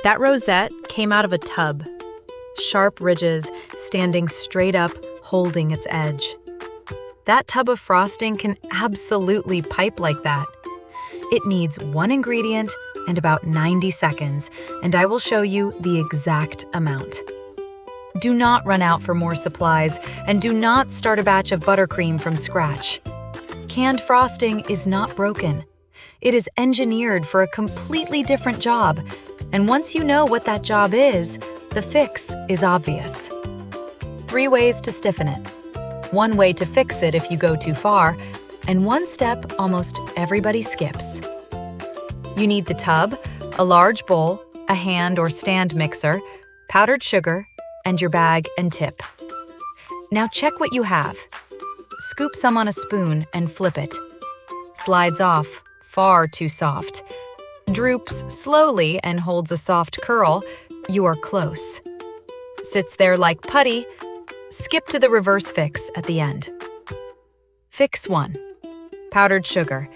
That rosette came out of a tub. Sharp ridges standing straight up, holding its edge. That tub of frosting can absolutely pipe like that. It needs one ingredient and about 90 seconds, and I will show you the exact amount. Do not run out for more supplies, and do not start a batch of buttercream from scratch. Canned frosting is not broken. It is engineered for a completely different job, and once you know what that job is, the fix is obvious. 3 ways to stiffen it. 1 way to fix it if you go too far, and 1 step almost everybody skips. You need the tub, a large bowl, a hand or stand mixer, powdered sugar, and your bag and tip. Now check what you have. Scoop some on a spoon and flip it. Slides off, far too soft. Droops slowly and holds a soft curl, you are close. Sits there like putty, skip to the reverse fix at the end. Fix 1. Powdered sugar.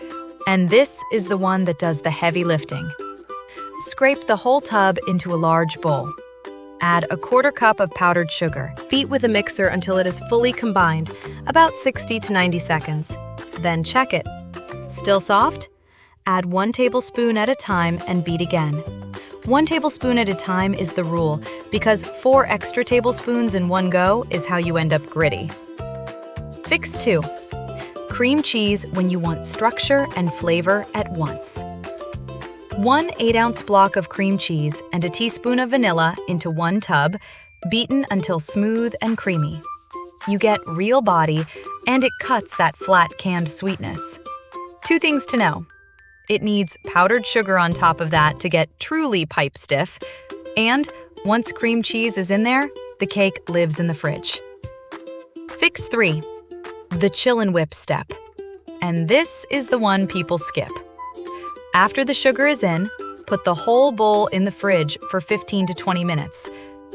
And this is the one that does the heavy lifting. Scrape the whole tub into a large bowl. Add a 1/4 cup of powdered sugar. Beat with a mixer until it is fully combined, about 60 to 90 seconds. Then check it. Still soft? Add 1 tablespoon at a time and beat again. 1 tablespoon at a time is the rule, because 4 extra tablespoons in one go is how you end up gritty. Fix 2. Cream cheese when you want structure and flavor at once. 1 8-ounce block of cream cheese and a teaspoon of vanilla into 1 tub, beaten until smooth and creamy. You get real body, and it cuts that flat canned sweetness. 2 things to know. It needs powdered sugar on top of that to get truly pipe stiff, and once cream cheese is in there, the cake lives in the fridge. Fix 3. The chill and whip step. And this is the one people skip. After the sugar is in, put the whole bowl in the fridge for 15 to 20 minutes.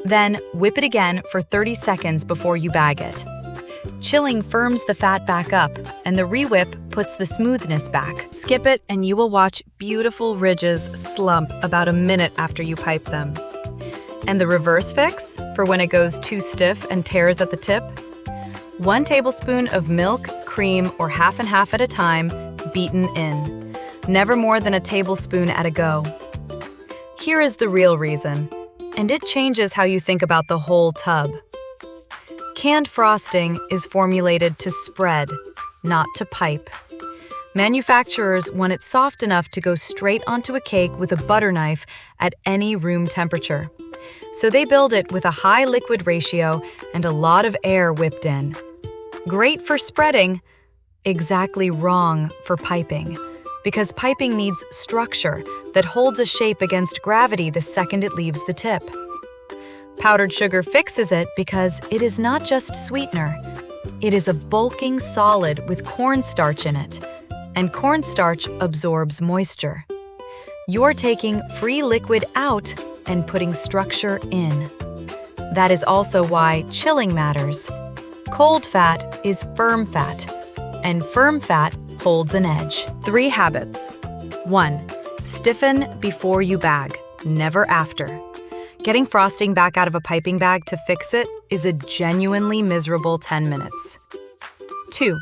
Then whip it again for 30 seconds before you bag it. Chilling firms the fat back up, and the re-whip puts the smoothness back. Skip it and you will watch beautiful ridges slump about a minute after you pipe them. And the reverse fix, for when it goes too stiff and tears at the tip? 1 tablespoon of milk, cream, or half and half at a time, beaten in. Never more than a tablespoon at a go. Here is the real reason, and it changes how you think about the whole tub. Canned frosting is formulated to spread, not to pipe. Manufacturers want it soft enough to go straight onto a cake with a butter knife at any room temperature. So they build it with a high liquid ratio and a lot of air whipped in. Great for spreading, exactly wrong for piping, because piping needs structure that holds a shape against gravity the second it leaves the tip. Powdered sugar fixes it because it is not just sweetener. It is a bulking solid with cornstarch in it, and cornstarch absorbs moisture. You're taking free liquid out and putting structure in. That is also why chilling matters. Cold fat is firm fat, and firm fat holds an edge. 3 habits. 1. Stiffen before you bag, never after. Getting frosting back out of a piping bag to fix it is a genuinely miserable 10 minutes. 2.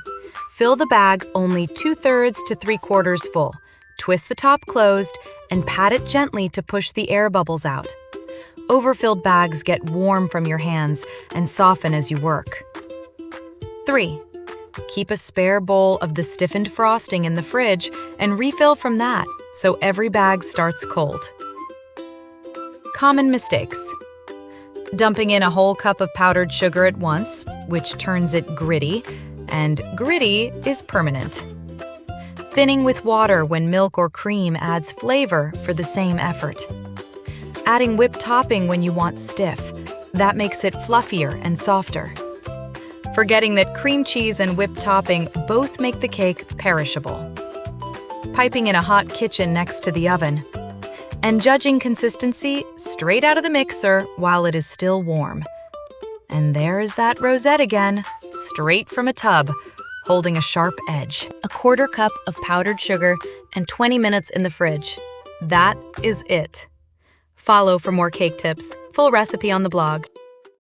Fill the bag only 2/3 to 3/4 full. Twist the top closed and pat it gently to push the air bubbles out. Overfilled bags get warm from your hands and soften as you work. 3. Keep a spare bowl of the stiffened frosting in the fridge and refill from that so every bag starts cold. Common mistakes. Dumping in a whole cup of powdered sugar at once, which turns it gritty, and gritty is permanent. Thinning with water when milk or cream adds flavor for the same effort. Adding whipped topping when you want stiff, that makes it fluffier and softer. Forgetting that cream cheese and whipped topping both make the cake perishable. Piping in a hot kitchen next to the oven. And judging consistency straight out of the mixer while it is still warm. And there is that rosette again, straight from a tub, holding a sharp edge. A 1/4 cup of powdered sugar and 20 minutes in the fridge. That is it. Follow for more cake tips. Full recipe on the blog.